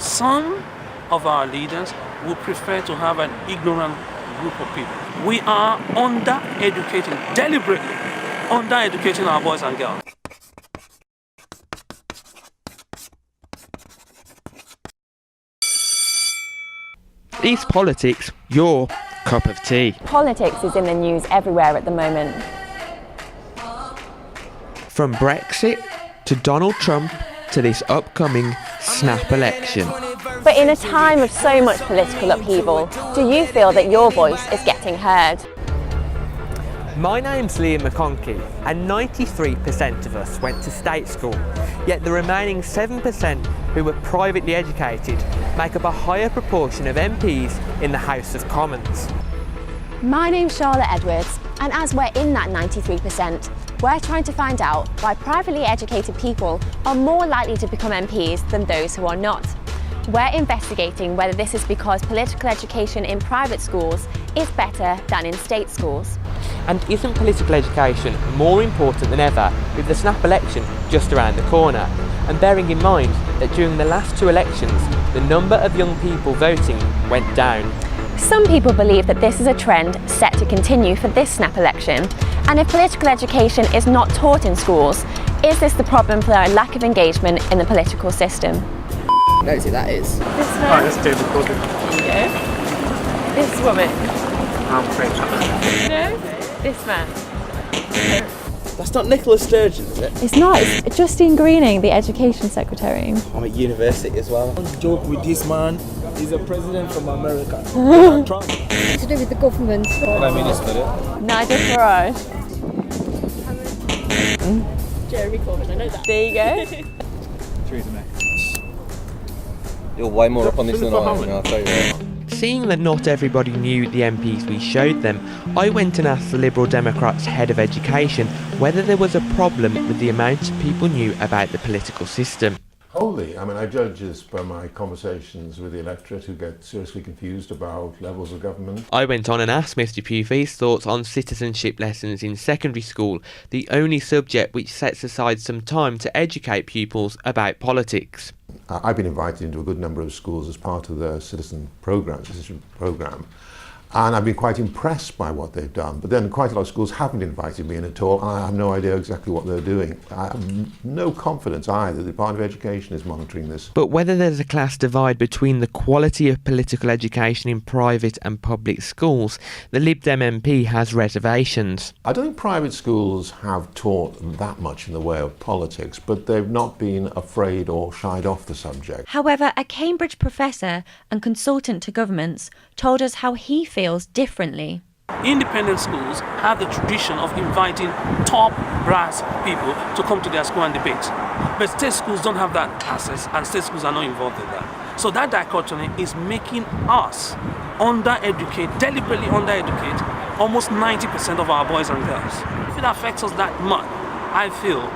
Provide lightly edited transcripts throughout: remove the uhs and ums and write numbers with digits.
Some of our leaders would prefer to have an ignorant group of people. We are deliberately under-educating our boys and girls. Is politics your cup of tea? Politics is in the news everywhere at the moment. From Brexit to Donald Trump to this upcoming snap election. But in a time of so much political upheaval, do you feel that your voice is getting heard? My name's Liam McConkey, and 93% of us went to state school, yet the remaining 7% who were privately educated make up a higher proportion of MPs in the House of Commons. My name's Charlotte Edwards, and as we're in that 93%, we're trying to find out why privately educated people are more likely to become MPs than those who are not. We're investigating whether this is because political education in private schools is better than in state schools. And isn't political education more important than ever with the snap election just around the corner? And bearing in mind that during the last two elections, the number of young people voting went down. Some people believe that this is a trend set to continue for this snap election. And if political education is not taught in schools, is this the problem for our lack of engagement in the political system? No, see, that is. This Hi, man. that's David Corbyn. There you go. This woman. I'm French. No. This man. That's not Nicola Sturgeon, is it? It's not, it's Justine Greening, the Education Secretary. I'm at university as well. Don't joke with this man. He's a president from America. Trump. To do with the government. Prime Minister. Nigel Farage. Jeremy Corbyn, I know that. There you go. Theresa May. You're way more up on this than I am, I'll tell you that. Seeing that not everybody knew the MPs we showed them, I went and asked the Liberal Democrats' head of education whether there was a problem with the amount people knew about the political system. Wholly. I mean, I judge this by my conversations with the electorate who get seriously confused about levels of government. I went on and asked Mr Pugh for his thoughts on citizenship lessons in secondary school, the only subject which sets aside some time to educate pupils about politics. I've been invited into a good number of schools as part of their citizen program, and I've been quite impressed by what they've done. But then quite a lot of schools haven't invited me in at all, and I have no idea exactly what they're doing. I have no confidence either the Department of Education is monitoring this. But whether there's a class divide between the quality of political education in private and public schools, the Lib Dem MP has reservations. I don't think private schools have taught that much in the way of politics, but they've not been afraid or shied off the subject. However, a Cambridge professor and consultant to governments told us how he feels differently. Independent schools have the tradition of inviting top brass people to come to their school and debate. But state schools don't have that access, and state schools are not involved in that. So that dichotomy is making us deliberately under-educate almost 90% of our boys and girls. If it affects us that much, I feel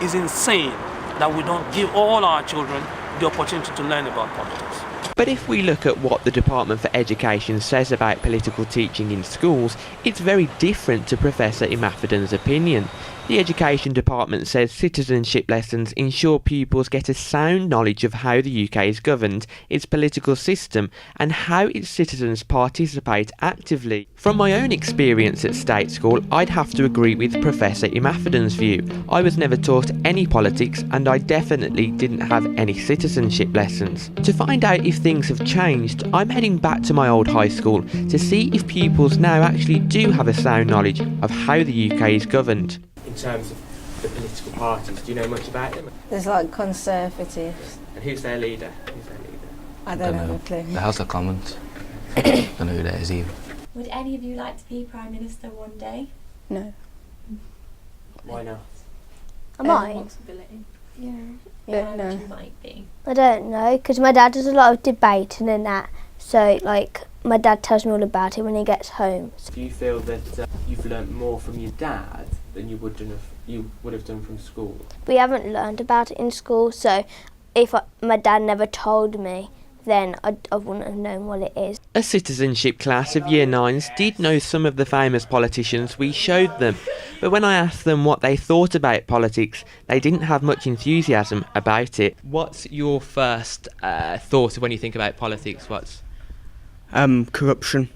it's insane that we don't give all our children the opportunity to learn about politics. But if we look at what the Department for Education says about political teaching in schools, it's very different to Professor Imafidon's opinion. The Education Department says citizenship lessons ensure pupils get a sound knowledge of how the UK is governed, its political system, and how its citizens participate actively. From my own experience at state school, I'd have to agree with Professor Imafidon's view. I was never taught any politics, and I definitely didn't have any citizenship lessons. To find out if things have changed, I'm heading back to my old high school to see if pupils now actually do have a sound knowledge of how the UK is governed. In terms of the political parties, do you know much about them? There's like Conservatives. And who's their leader? I don't have a clue. The House of Commons. Don't know who that is either. Would any of you like to be Prime Minister one day? No. Why not? I might. Possibility. Yeah. But no. you might be. I don't know, because my dad does a lot of debating and that. So, like, my dad tells me all about it when he gets home. Do you feel that you've learnt more from your dad than you would have done from school? We haven't learned about it in school, so if my dad never told me, then I wouldn't have known what it is. A citizenship class of Year 9s did know some of the famous politicians we showed them, but when I asked them what they thought about politics, they didn't have much enthusiasm about it. What's your first thought when you think about politics? What's corruption.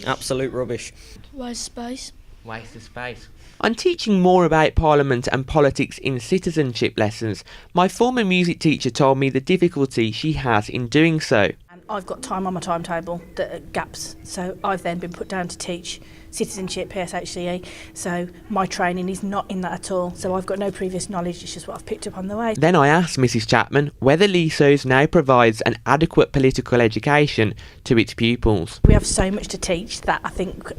Absolute rubbish. Waste of space. Waste of space. On teaching more about Parliament and politics in citizenship lessons, my former music teacher told me the difficulty she has in doing so. I've got time on my timetable that gaps, so I've then been put down to teach citizenship, PSHCE, so my training is not in that at all, so I've got no previous knowledge, it's just what I've picked up on the way. Then I asked Mrs Chapman whether Leasows now provides an adequate political education to its pupils. We have so much to teach that I think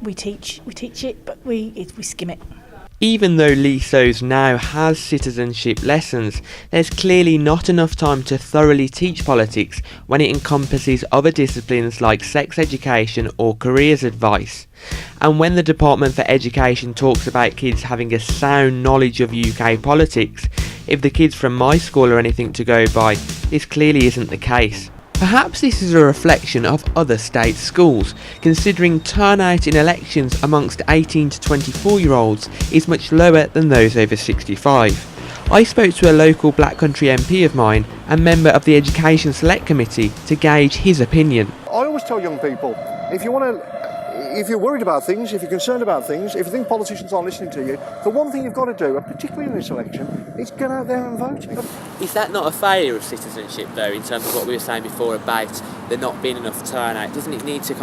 we teach it, but we skim it. Even though Leasows now has citizenship lessons, there's clearly not enough time to thoroughly teach politics when it encompasses other disciplines like sex education or careers advice. And when the Department for Education talks about kids having a sound knowledge of UK politics, if the kids from my school are anything to go by, this clearly isn't the case. Perhaps this is a reflection of other state schools, considering turnout in elections amongst 18 to 24-year-olds is much lower than those over 65. I spoke to a local Black Country MP of mine and member of the Education Select Committee to gauge his opinion. I always tell young people, if you're worried about things, if you're concerned about things, if you think politicians aren't listening to you, the one thing you've got to do, and particularly in this election, is get out there and vote. Is that not a failure of citizenship though, in terms of what we were saying before about there not being enough turnout? Doesn't it need to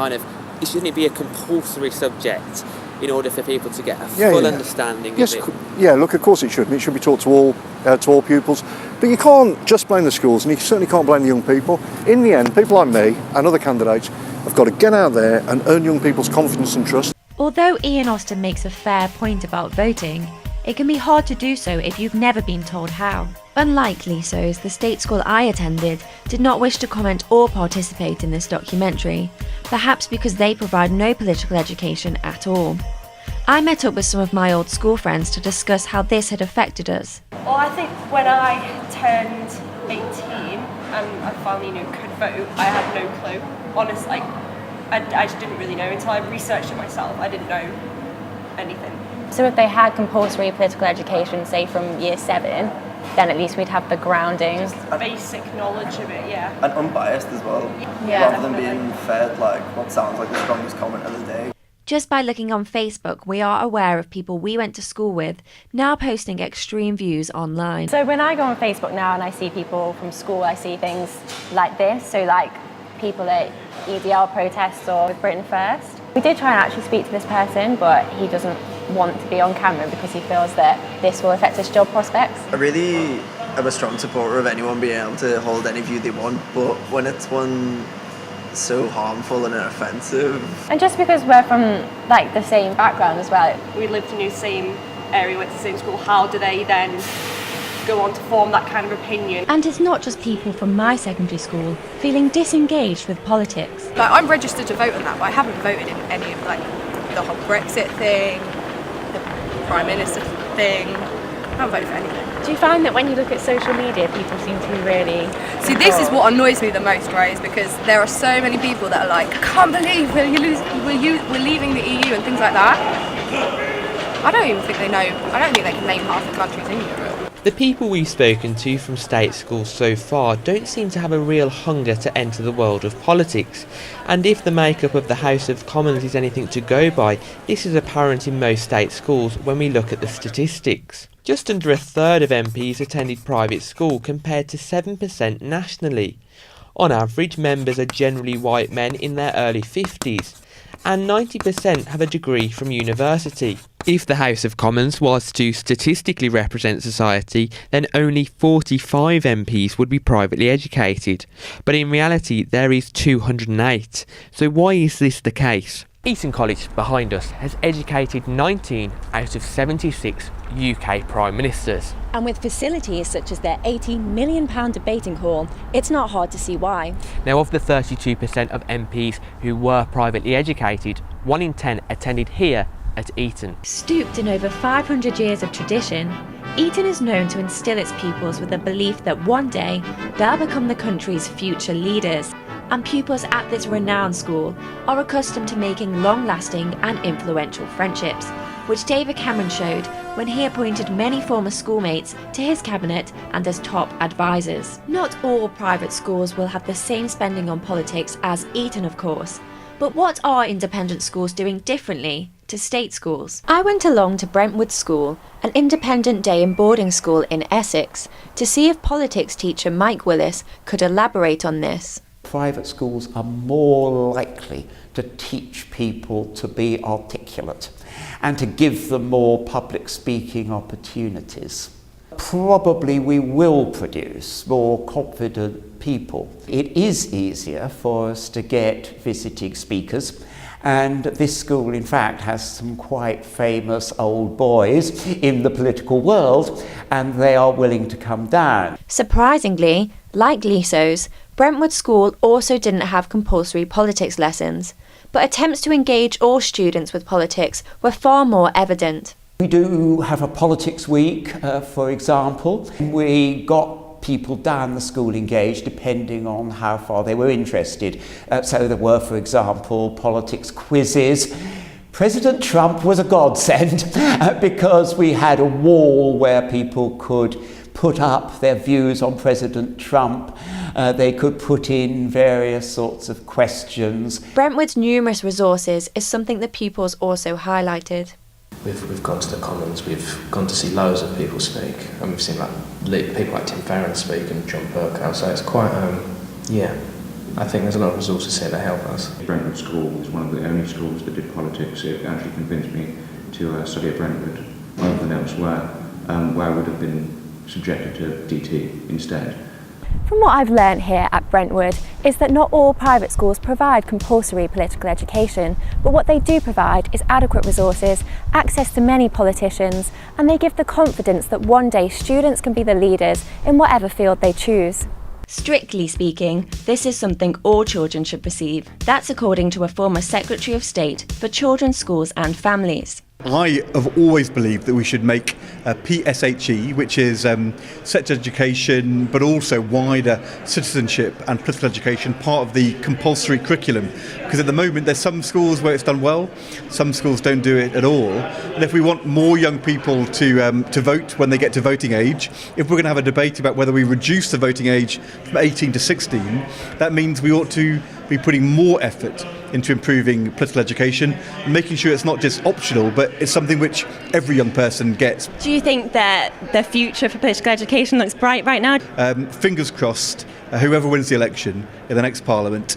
shouldn't it be a compulsory subject in order for people to get a full understanding of it? Yeah, look, of course it should. It should be taught to all pupils. But you can't just blame the schools, and you certainly can't blame the young people. In the end, people like me and other candidates have got to get out there and earn young people's confidence and trust. Although Ian Austin makes a fair point about voting, it can be hard to do so if you've never been told how. Unlike Leasows, the state school I attended did not wish to comment or participate in this documentary, perhaps because they provide no political education at all. I met up with some of my old school friends to discuss how this had affected us. Well, I think when I turned 18 and I finally could vote, I had no clue. Honestly, I just didn't really know until I researched it myself. I didn't know anything. So if they had compulsory political education, say from year 7, then at least we'd have the grounding. Just basic knowledge of it, yeah. And unbiased as well, rather than being fed like what sounds like the strongest comment of the day. Just by looking on Facebook, we are aware of people we went to school with now posting extreme views online. So when I go on Facebook now and I see people from school, I see things like this. So like people at EDL protests or with Britain First. We did try and actually speak to this person, but he doesn't want to be on camera because he feels that this will affect his job prospects. I really am a strong supporter of anyone being able to hold any view they want, but when it's one so harmful and offensive. And just because we're from like the same background as well. We lived in the same area, went to the same school, how do they then go on to form that kind of opinion? And it's not just people from my secondary school feeling disengaged with politics. Like, I'm registered to vote on that, but I haven't voted in any of like the whole Brexit thing, the Prime Minister thing. I haven't voted for anything. Do you find that when you look at social media, people seem to really... See, this is what annoys me the most, right, is because there are so many people that are like, I can't believe we're leaving the EU and things like that. I don't even think they know, I don't think they can name half the countries in Europe. The people we've spoken to from state schools so far don't seem to have a real hunger to enter the world of politics, and if the makeup of the House of Commons is anything to go by, this is apparent in most state schools when we look at the statistics. Just under a third of MPs attended private school compared to 7% nationally. On average, members are generally white men in their early 50s, and 90% have a degree from university. If the House of Commons was to statistically represent society, then only 45 MPs would be privately educated. But in reality, there is 208. So why is this the case? Eton College, behind us, has educated 19 out of 76 UK Prime Ministers. And with facilities such as their £80 million debating hall, it's not hard to see why. Now, of the 32% of MPs who were privately educated, 1 in 10 attended here at Eton. Steeped in over 500 years of tradition, Eton is known to instill its pupils with the belief that one day they'll become the country's future leaders. And pupils at this renowned school are accustomed to making long-lasting and influential friendships, which David Cameron showed when he appointed many former schoolmates to his cabinet and as top advisors. Not all private schools will have the same spending on politics as Eton, of course, but what are independent schools doing differently to state schools? I went along to Brentwood School, an independent day and boarding school in Essex, to see if politics teacher Mike Willis could elaborate on this. Private schools are more likely to teach people to be articulate and to give them more public speaking opportunities. Probably we will produce more confident people. It is easier for us to get visiting speakers, and this school in fact has some quite famous old boys in the political world, and they are willing to come down. Surprisingly, like Leaso's, Brentwood School also didn't have compulsory politics lessons, but attempts to engage all students with politics were far more evident. We do have a politics week, for example. We got people down the school engaged depending on how far they were interested. So there were, for example, politics quizzes. President Trump was a godsend because we had a wall where people could put up their views on President Trump. They could put in various sorts of questions. Brentwood's numerous resources is something the pupils also highlighted. We've gone to the Commons, we've gone to see loads of people speak, and we've seen people like Tim Farron speak and John Bercow, so it's quite, I think there's a lot of resources here that help us. Brentwood School was one of the only schools that did politics. It actually convinced me to study at Brentwood rather than elsewhere, where I would have been subjected to DT instead. From what I've learnt here at Brentwood is that not all private schools provide compulsory political education, but what they do provide is adequate resources, access to many politicians, and they give the confidence that one day students can be the leaders in whatever field they choose. Strictly speaking, this is something all children should receive. That's according to a former Secretary of State for Children's Schools and Families. I have always believed that we should make PSHE, which is sex education, but also wider citizenship and political education, part of the compulsory curriculum. Because at the moment there's some schools where it's done well, some schools don't do it at all. And if we want more young people to vote when they get to voting age, if we're going to have a debate about whether we reduce the voting age from 18 to 16, that means we ought to be putting more effort into improving political education and making sure it's not just optional, but it's something which every young person gets. Do you think that the future for political education looks bright right now? Fingers crossed, whoever wins the election in the next Parliament,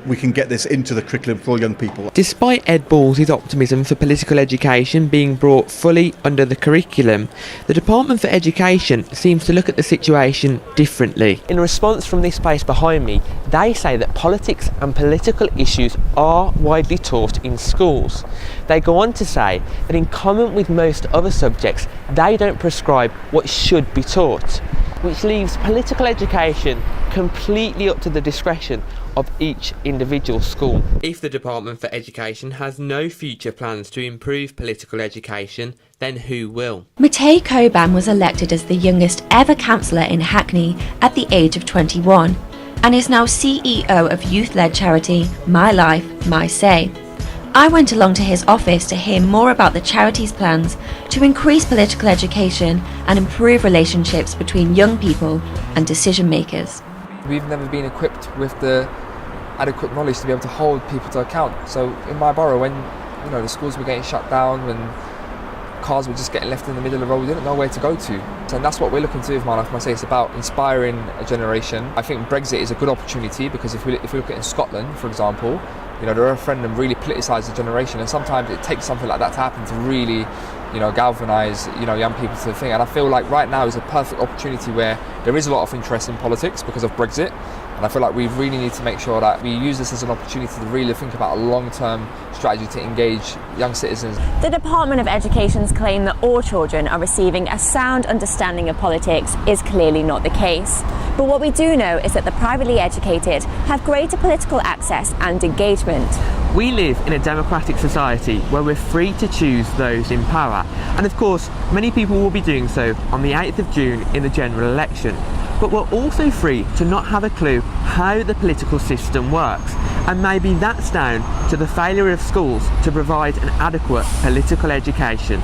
we can get this into the curriculum for all young people. Despite Ed Balls' optimism for political education being brought fully under the curriculum, the Department for Education seems to look at the situation differently. In response from this space behind me, they say that politics and political issues are widely taught in schools. They go on to say that in common with most other subjects, they don't prescribe what should be taught, which leaves political education completely up to the discretion of each individual school. If the Department for Education has no future plans to improve political education, then who will? Matei Coban was elected as the youngest ever councillor in Hackney at the age of 21 and is now CEO of youth-led charity My Life, My Say. I went along to his office to hear more about the charity's plans to increase political education and improve relationships between young people and decision makers. We've never been equipped with the adequate knowledge to be able to hold people to account. So in my borough, when the schools were getting shut down, when cars were just getting left in the middle of the road, we didn't know where to go to. And that's what we're looking to do with My Life, My Say. It's about inspiring a generation. I think Brexit is a good opportunity because if we look at in Scotland, for example, the referendum really politicised the generation, and sometimes it takes something like that to happen to really, galvanise, young people to the thing. And I feel like right now is a perfect opportunity where there is a lot of interest in politics because of Brexit, and And I feel like we really need to make sure that we use this as an opportunity to really think about a long-term strategy to engage young citizens. The Department of Education's claim that all children are receiving a sound understanding of politics is clearly not the case. But what we do know is that the privately educated have greater political access and engagement. We live in a democratic society where we're free to choose those in power, and of course many people will be doing so on the 8th of June in the general election. But we're also free to not have a clue how the political system works, and maybe that's down to the failure of schools to provide an adequate political education.